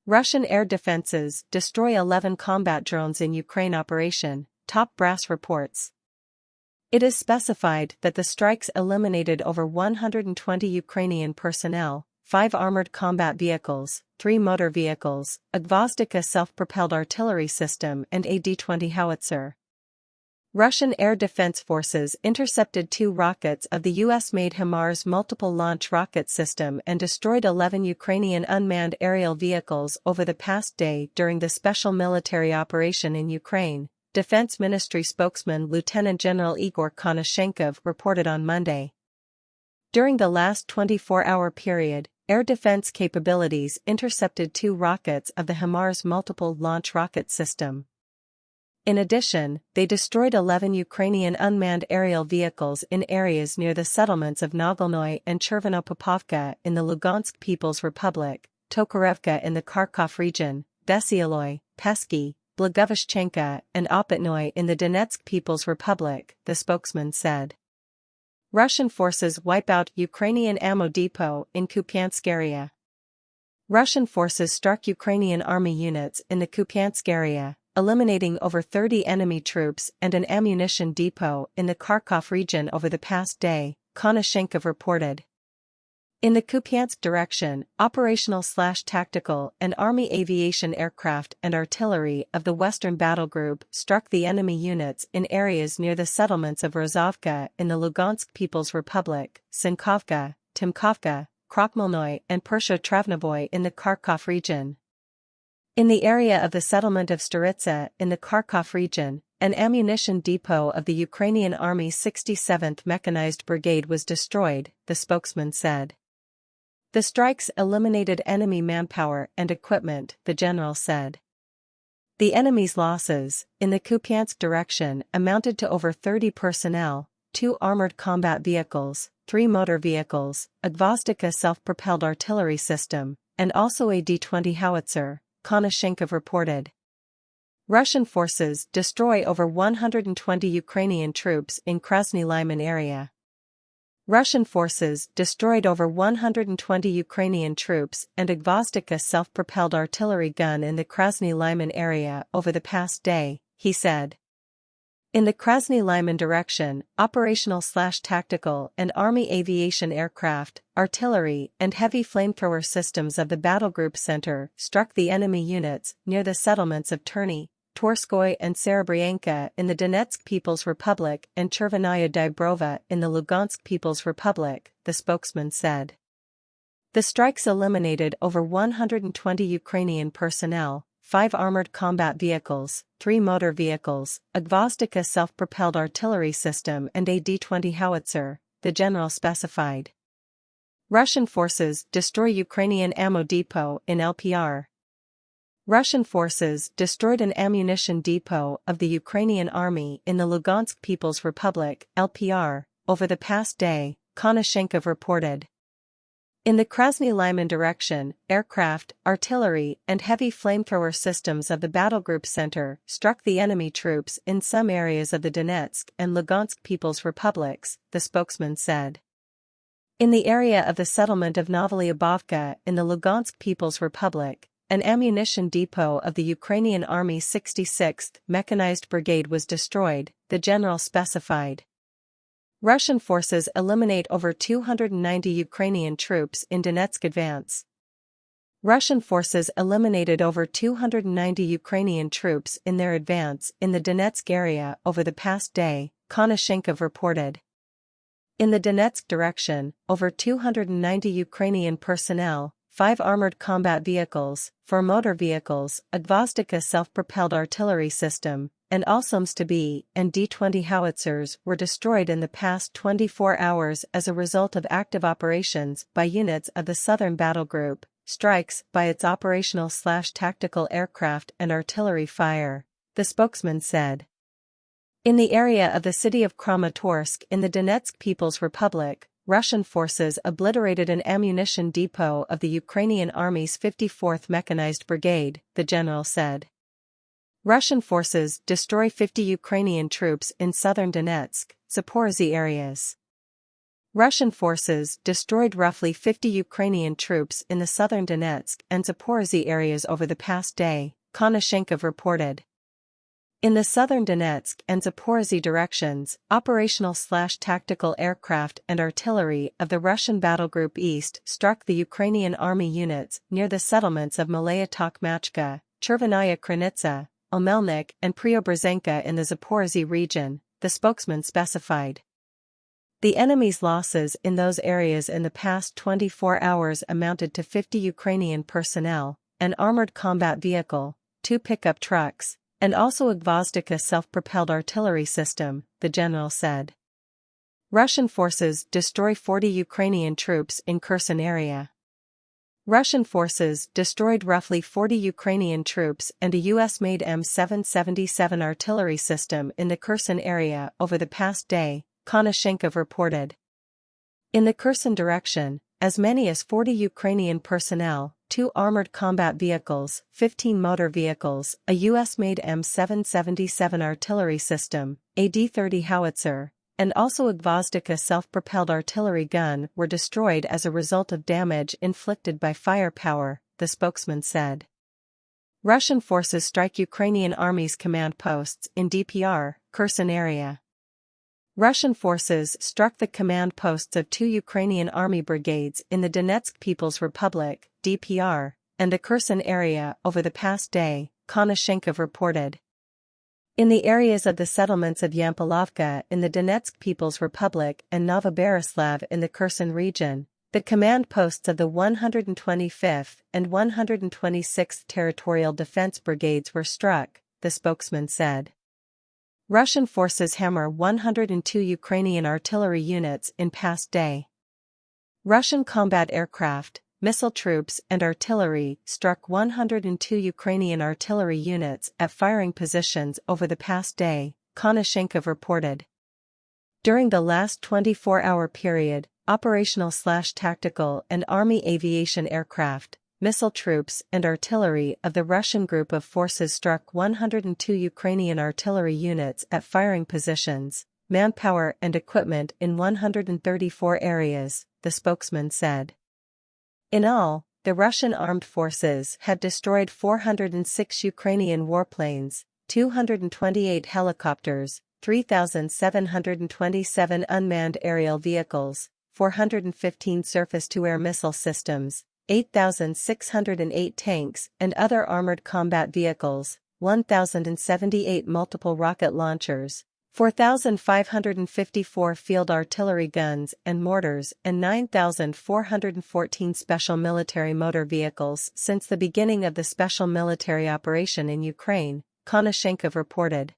Russian air defenses destroy 11 combat drones in Ukraine operation, top brass reports. It is specified that the strikes eliminated over 120 Ukrainian personnel, 5 armored combat vehicles, 3 motor vehicles, a Gvozdika self-propelled artillery system and a D-20 howitzer. Russian air defense forces intercepted 2 rockets of the US-made HIMARS multiple launch rocket system and destroyed 11 Ukrainian unmanned aerial vehicles over the past day during the special military operation in Ukraine, Defense Ministry spokesman Lieutenant General Igor Konashenkov reported on Monday. During the last 24-hour period, air defense capabilities intercepted 2 rockets of the HIMARS multiple launch rocket system. In addition, they destroyed 11 Ukrainian unmanned aerial vehicles in areas near the settlements of Nagolnoy and Chervono-Popovka in the Lugansk People's Republic, Tokarevka in the Kharkov region, Vesyoloy, Pesky, Blagoveshchenka and Opytnoy in the Donetsk People's Republic, the spokesman said. Russian forces wipe out Ukrainian ammo depot in Kupiansk area. Russian forces struck Ukrainian army units in the Kupiansk area, eliminating over 30 enemy troops and an ammunition depot in the Kharkov region over the past day, Konashenkov reported. In the Kupiansk direction, operational/tactical and Army aviation aircraft and artillery of the Western Battle Group struck the enemy units in areas near the settlements of Rozovka in the Lugansk People's Republic, Sinkovka, Timkovka, Krokhmalnoy and Persho-Travnovoy in the Kharkov region. In the area of the settlement of Staritsa in the Kharkov region, an ammunition depot of the Ukrainian Army's 67th Mechanized Brigade was destroyed, the spokesman said. The strikes eliminated enemy manpower and equipment, the general said. The enemy's losses, in the Kupiansk direction, amounted to over 30 personnel, 2 armored combat vehicles, 3 motor vehicles, a Gvozdika self-propelled artillery system, and also a D-20 howitzer, Konashenkov reported. Russian forces destroy over 120 Ukrainian troops in Krasny Lyman area. Russian forces destroyed over 120 Ukrainian troops and a Gvozdika self-propelled artillery gun in the Krasny Lyman area over the past day, he said. In the Krasny Lyman direction, operational/tactical and Army aviation aircraft, artillery and heavy flamethrower systems of the Battle Group Center struck the enemy units near the settlements of Terny, Torskoy and Serebryanka in the Donetsk People's Republic and Chervenaya Dybrova in the Lugansk People's Republic, the spokesman said. The strikes eliminated over 120 Ukrainian personnel, 5 armored combat vehicles, 3 motor vehicles, a Gvozdika self-propelled artillery system and a D-20 howitzer, the general specified. Russian forces destroy Ukrainian ammo depot in LPR. Russian forces destroyed an ammunition depot of the Ukrainian Army in the Lugansk People's Republic, LPR, over the past day, Konashenkov reported. In the Krasny Lyman direction, aircraft, artillery and heavy flamethrower systems of the Battle Group Center struck the enemy troops in some areas of the Donetsk and Lugansk People's Republics, the spokesman said. In the area of the settlement of Novolyubovka in the Lugansk People's Republic, an ammunition depot of the Ukrainian Army's 66th Mechanized Brigade was destroyed, the general specified. Russian forces eliminate over 290 Ukrainian troops in Donetsk advance. Russian forces eliminated over 290 Ukrainian troops in their advance in the Donetsk area over the past day, Konashenkov reported. In the Donetsk direction, over 290 Ukrainian personnel, 5 armored combat vehicles, 4 motor vehicles, a Gvozdika self-propelled artillery system, and Alsoms-to-be and D-20 howitzers were destroyed in the past 24 hours as a result of active operations by units of the Southern Battle Group, strikes by its operational/tactical aircraft and artillery fire, the spokesman said. In the area of the city of Kramatorsk in the Donetsk People's Republic, Russian forces obliterated an ammunition depot of the Ukrainian Army's 54th Mechanized Brigade, the general said. Russian forces destroy 50 Ukrainian troops in southern Donetsk, Zaporozhye areas. Russian forces destroyed roughly 50 Ukrainian troops in the southern Donetsk and Zaporizhzhia areas over the past day, Konashenkov reported. In the southern Donetsk and Zaporizhzhia directions, operational/tactical aircraft and artillery of the Russian Battle Group East struck the Ukrainian army units near the settlements of Malaya Tokmachka, Chervenaya Kranitsa, Omelnik and Preobrazhenka in the Zaporizhzhia region, the spokesman specified. The enemy's losses in those areas in the past 24 hours amounted to 50 Ukrainian personnel, an armored combat vehicle, 2 pickup trucks, and also a Gvozdika self-propelled artillery system, the general said. Russian forces destroy 40 Ukrainian troops in Kherson area. Russian forces destroyed roughly 40 Ukrainian troops and a US-made M777 artillery system in the Kherson area over the past day, Konashenkov reported. In the Kherson direction, as many as 40 Ukrainian personnel, 2 armored combat vehicles, 15 motor vehicles, a US-made M777 artillery system, a D-30 howitzer, and also a Gvozdika self-propelled artillery gun were destroyed as a result of damage inflicted by firepower, the spokesman said. Russian forces strike Ukrainian army's command posts in DPR, Kherson area. Russian forces struck the command posts of 2 Ukrainian army brigades in the Donetsk People's Republic, DPR, and the Kherson area over the past day, Konashenkov reported. In the areas of the settlements of Yampilovka in the Donetsk People's Republic and Novoberislav in the Kherson region, the command posts of the 125th and 126th Territorial Defense Brigades were struck, the spokesman said. Russian forces hammer 102 Ukrainian artillery units in past day. Russian combat aircraft, missile troops and artillery struck 102 Ukrainian artillery units at firing positions over the past day, Konashenkov reported. During the last 24-hour period, operational/tactical and Army aviation aircraft, missile troops and artillery of the Russian group of forces struck 102 Ukrainian artillery units at firing positions, manpower and equipment in 134 areas, the spokesman said. In all, the Russian armed forces had destroyed 406 Ukrainian warplanes, 228 helicopters, 3,727 unmanned aerial vehicles, 415 surface-to-air missile systems, 8,608 tanks and other armored combat vehicles, 1,078 multiple rocket launchers, 4,554 field artillery guns and mortars and 9,414 special military motor vehicles since the beginning of the special military operation in Ukraine, Konashenkov reported.